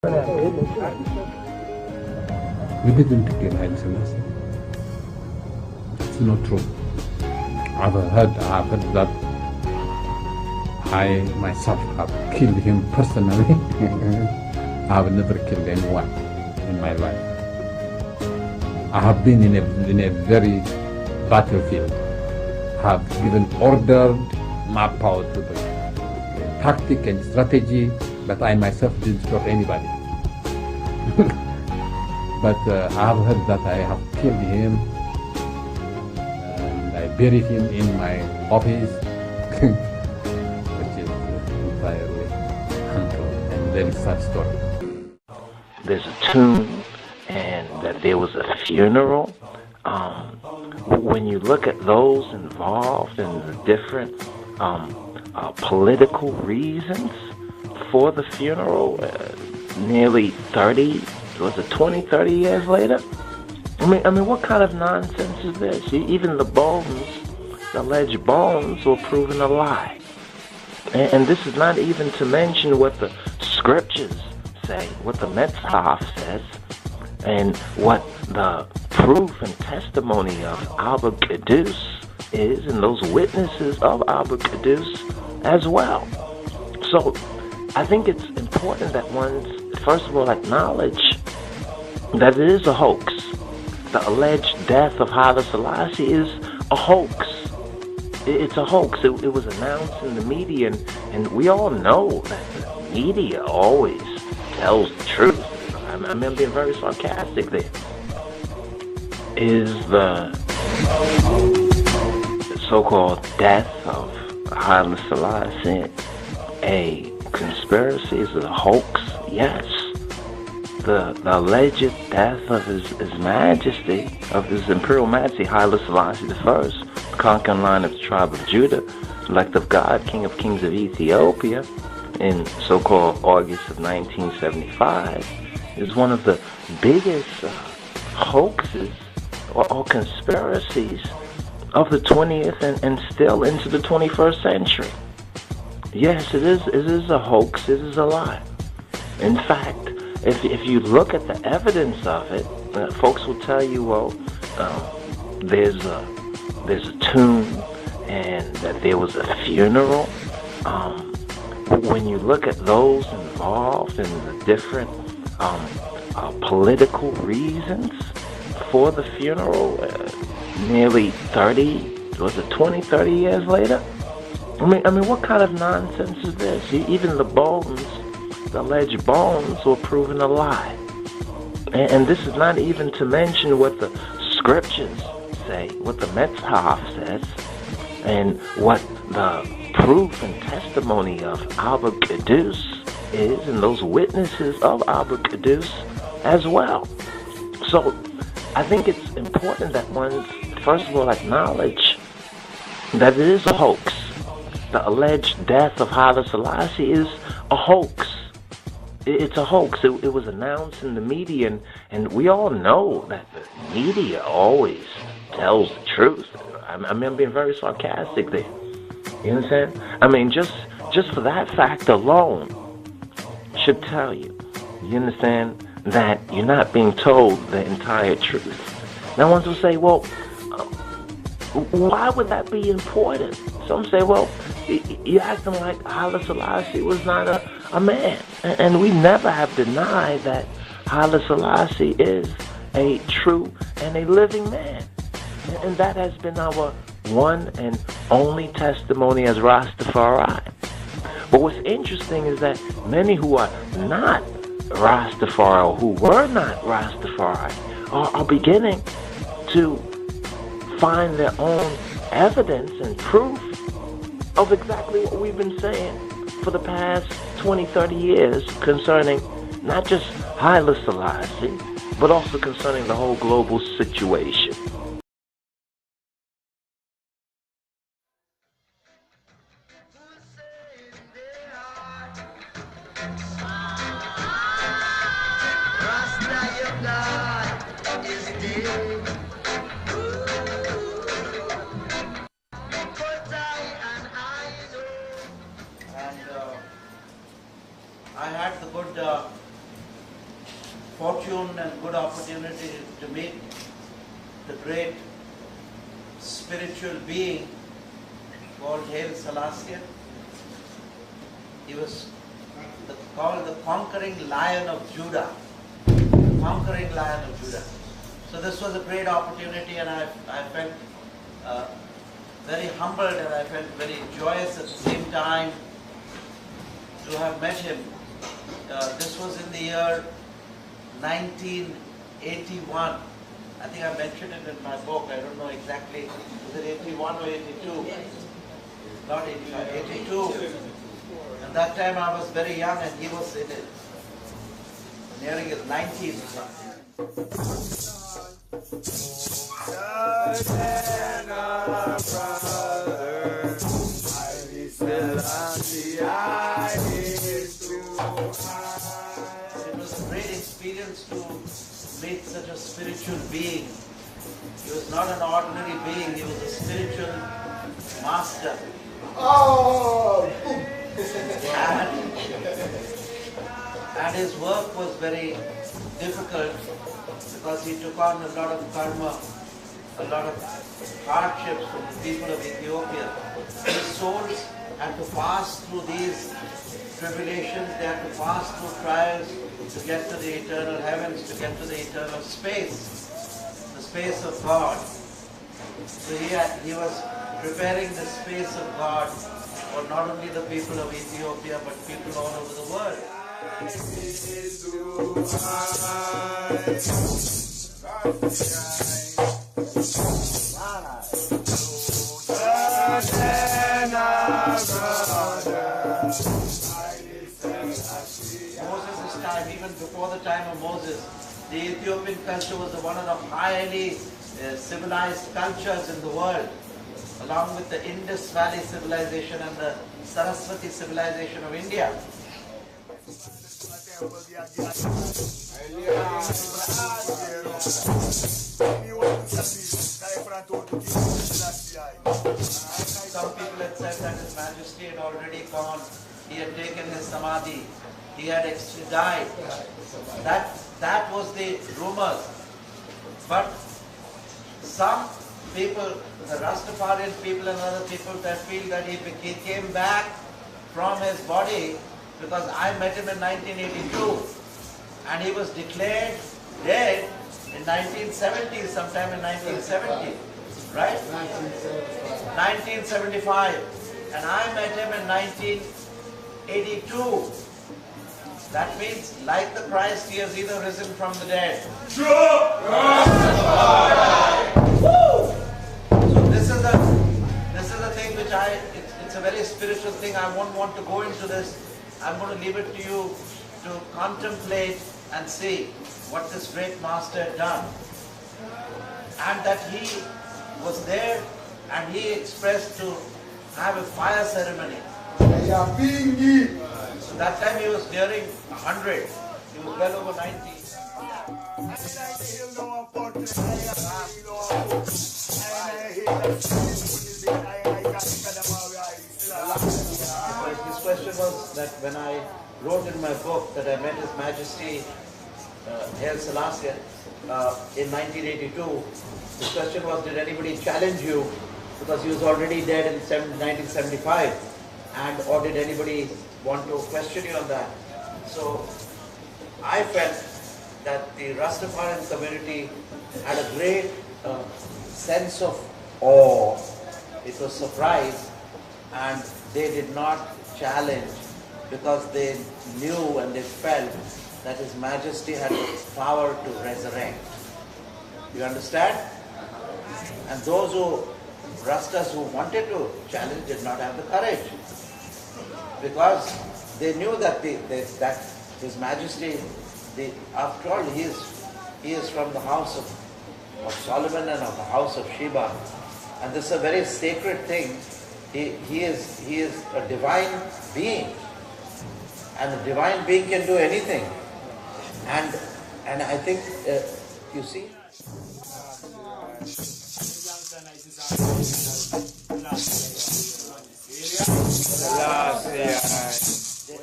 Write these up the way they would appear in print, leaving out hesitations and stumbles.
We didn't kill Haile Selassie. It's not true. I've heard that I myself have killed him personally. I have never killed anyone in my life. I have been in a very battlefield. Have given order, map out the tactic and strategy, but I myself didn't stop anybody. But I have heard that I have killed him and I buried him in my office, which is entirely untrue and very sad story. There's a tomb and that there was a funeral. When you look at those involved in the different political reasons for the funeral, nearly 30, was it 20, 30 years later? I mean, what kind of nonsense is this? Even the bones, the alleged bones, were proven a lie. And this is not even to mention what the scriptures say, what the Metzhaf says, and what the proof and testimony of Abba Kadus is, and those witnesses of Abba Kadus as well. So I think it's important that one, first of all, acknowledge that it is a hoax. The alleged death of Haile Selassie is a hoax. It's a hoax. It was announced in the media, and we all know that the media always tells the truth. I'm being very sarcastic there. Is the so-called death of Haile Selassie a conspiracy? Is it a hoax? Yes. The alleged death of His Majesty, of His Imperial Majesty, Haile Selassie I, conquering line of the tribe of Judah, elect of God, King of Kings of Ethiopia, in so-called August of 1975, is one of the biggest hoaxes or conspiracies of the 20th and still into the 21st century. Yes, it is a hoax, it is a lie. In fact, if you look at the evidence of it, folks will tell you, well, there's a tomb and that there was a funeral. When you look at those involved in the different political reasons for the funeral, nearly 30, was it 20, 30 years later? I mean, what kind of nonsense is this? Even the bones, the alleged bones, were proven a lie. And this is not even to mention what the scriptures say, what the Metzhaf says, and what the proof and testimony of Abba Kadus is, and those witnesses of Abba Kadus as well. So I think it's important that one, first of all, acknowledge that it is a hoax. The alleged death of Haile Selassie is a hoax. It's a hoax. It was announced in the media, and we all know that the media always tells the truth. I'm being very sarcastic there. You understand? I mean, just for that fact alone should tell you, you understand, that you're not being told the entire truth. Now, one will say, well, why would that be important? Some say, well, you're acting like Haile Selassie was not a man. And we never have denied that Haile Selassie is a true and a living man. And that has been our one and only testimony as Rastafari. But what's interesting is that many who are not Rastafari, or who were not Rastafari, are beginning to find their own evidence and proof of exactly what we've been saying for the past 20, 30 years concerning not just Haile Selassie, but also concerning the whole global situation. I had the good fortune and good opportunity to meet the great spiritual being called Haile Selassie. He was called the conquering lion of Judah. Conquering lion of Judah. So this was a great opportunity, and I felt very humbled, and I felt very joyous at the same time to have met him. This was in the year 1981. I think I mentioned it in my book. I don't know exactly. Was it 81 or 82? Not 85, 82. And that time I was very young, and he was in it, nearing his 90s. It was a great experience to meet such a spiritual being. He was not an ordinary being, he was a spiritual master. Oh! And his work was very difficult because he took on a lot of karma, a lot of hardships from the people of Ethiopia. His souls had to pass through these tribulations, they had to pass through trials to get to the eternal heavens, to get to the eternal space, the space of God. So he was preparing the space of God for not only the people of Ethiopia, but people all over the world. Moses' time, even before the time of Moses, the Ethiopian culture was one of the highly civilized cultures in the world, along with the Indus Valley civilization and the Saraswati civilization of India. Some people had said that His Majesty had already gone, he had taken his samadhi, he had actually died. That was the rumors. But some people, the Rastafarian people and other people, that feel that he came back from his body, because I met him in 1982 and he was declared dead in 1970, sometime in 1970, right? 1975. And I met him in 1982. That means, like the Christ, he has either risen from the dead. So this is the thing which it's a very spiritual thing. I won't want to go into this. I'm going to leave it to you to contemplate and see what this great master had done. And that he was there and he expressed to have a fire ceremony. So that time he was nearing 100. He was well over 90. His question was that when I wrote in my book that I met His Majesty Haile Selassie in 1982, his question was, did anybody challenge you, because he was already dead in 1975, and or did anybody want to question you on that? So I felt that the Rastafarian community had a great sense of awe. It was surprise, and they did not challenge because they knew and they felt that His Majesty had the power to resurrect. You understand? And those Rastas who wanted to challenge did not have the courage, because they knew that that His Majesty, after all, he is from the house of Solomon and of the house of Sheba, and this is a very sacred thing. He is a divine being, and the divine being can do anything. And I think you see.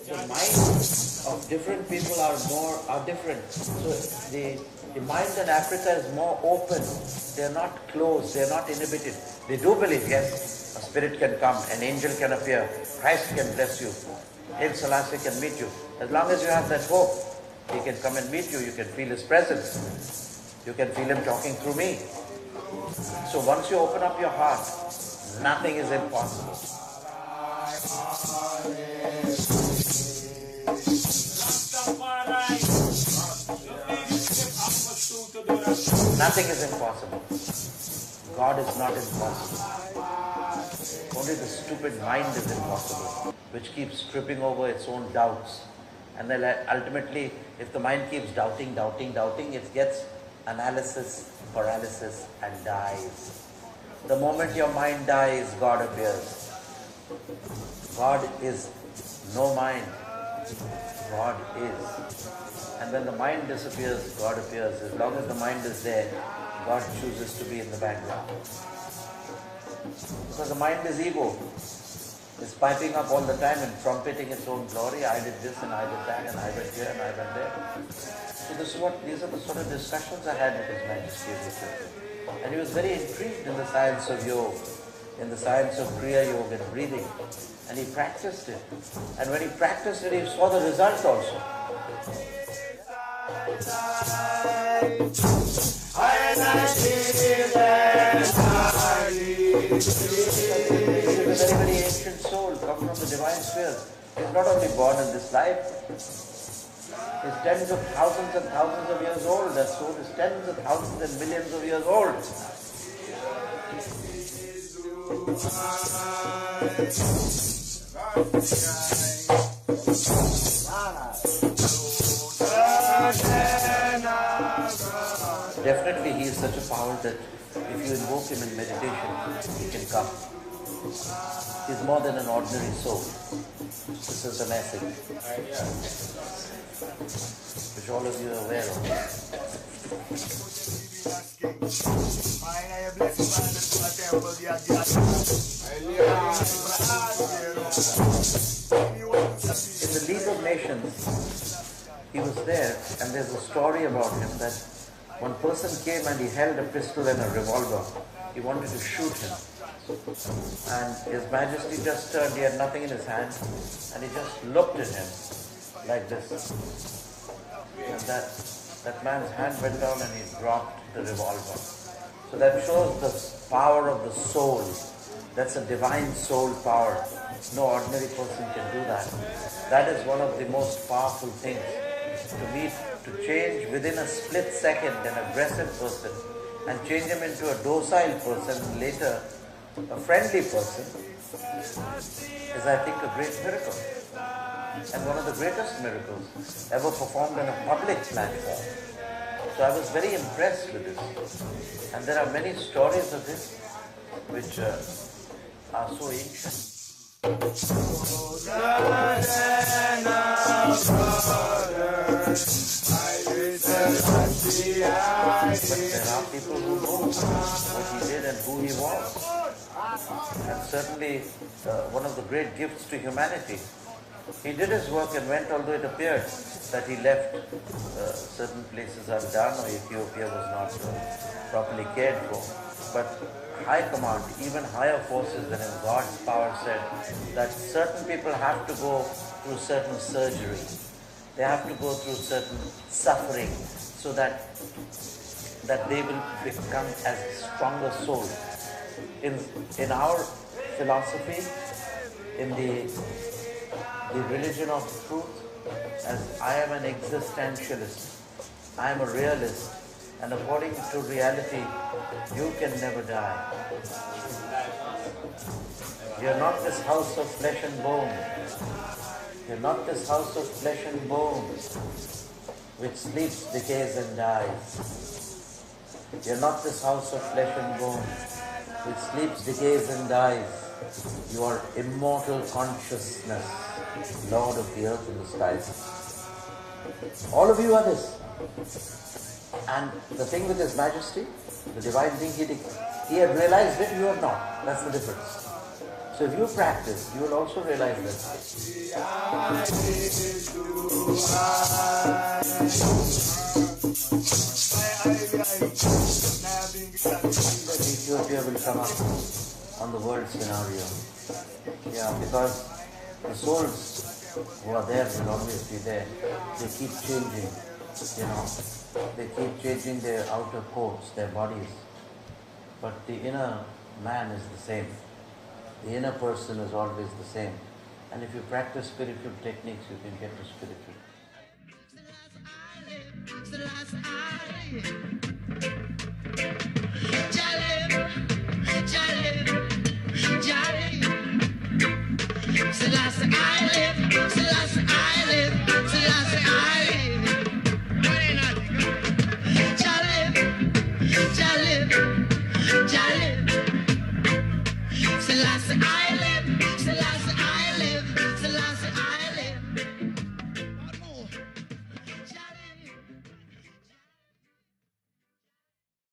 The mind of different people are different. So the mind in Africa is more open. They're not closed, they're not inhibited. They do believe, yes, a spirit can come, an angel can appear, Christ can bless you, Haile Selassie can meet you. As long as you have that hope, he can come and meet you, you can feel his presence. You can feel him talking through me. So once you open up your heart, nothing is impossible. Nothing is impossible. God is not impossible. Only the stupid mind is impossible, which keeps tripping over its own doubts. And then ultimately, if the mind keeps doubting, it gets analysis, paralysis, and dies. The moment your mind dies, God appears. God is no mind. God is. And when the mind disappears, God appears. As long as the mind is there, God chooses to be in the background. Because the mind is ego. It's piping up all the time and trumpeting its own glory. I did this and I did that and I went here and I went there. So these are the sort of discussions I had with His Majesty. And he was very intrigued in the science of yoga, in the science of Kriya Yoga and breathing. And he practiced it. And when he practiced it, he saw the result also. He is a very, very ancient soul, come from the divine sphere. He is not only born in this life, he is tens of thousands and thousands of years old. That soul is tens of thousands and millions of years old. Definitely he is such a power that if you invoke him in meditation, he can come. He is more than an ordinary soul. This is the message, which all of you are aware of. In the League of Nations, he was there, and there's a story about him that one person came and he held a pistol and a revolver. He wanted to shoot him. And His Majesty just turned, he had nothing in his hand, and he just looked at him like this. And that man's hand went down and he dropped the revolver. So that shows the power of the soul. That's a divine soul power. No ordinary person can do that. That is one of the most powerful things. To change within a split second an aggressive person and change him into a docile person and later a friendly person is, I think, a great miracle. And one of the greatest miracles ever performed on a public platform. So I was very impressed with this. And there are many stories of this which are so ancient. But there are people who know what he did and who he was. And certainly one of the great gifts to humanity. He did his work and went, although it appeared that he left certain places undone or Ethiopia was not properly cared for. But high command, even higher forces than in God's power said that certain people have to go through certain surgery. They have to go through certain suffering so that they will become as stronger souls. In our philosophy, in the religion of truth, as I am an existentialist, I am a realist, and according to reality, you can never die. You are not this house of flesh and bone. You are not this house of flesh and bones, which sleeps, decays, and dies. You are not this house of flesh and bone, which sleeps, decays, and dies. You are immortal consciousness, Lord of the earth and the skies. All of you are this. And the thing with His Majesty, the divine thing, he had realized it, you have not. That's the difference. So if you practice, you will also realize that. That Ethiopia will come up on the world scenario. Yeah, because the souls who are there will always be there. They keep changing, They keep changing their outer coats, their bodies. But the inner man is the same. The inner person is always the same. And if you practice spiritual techniques, you can get to spiritual.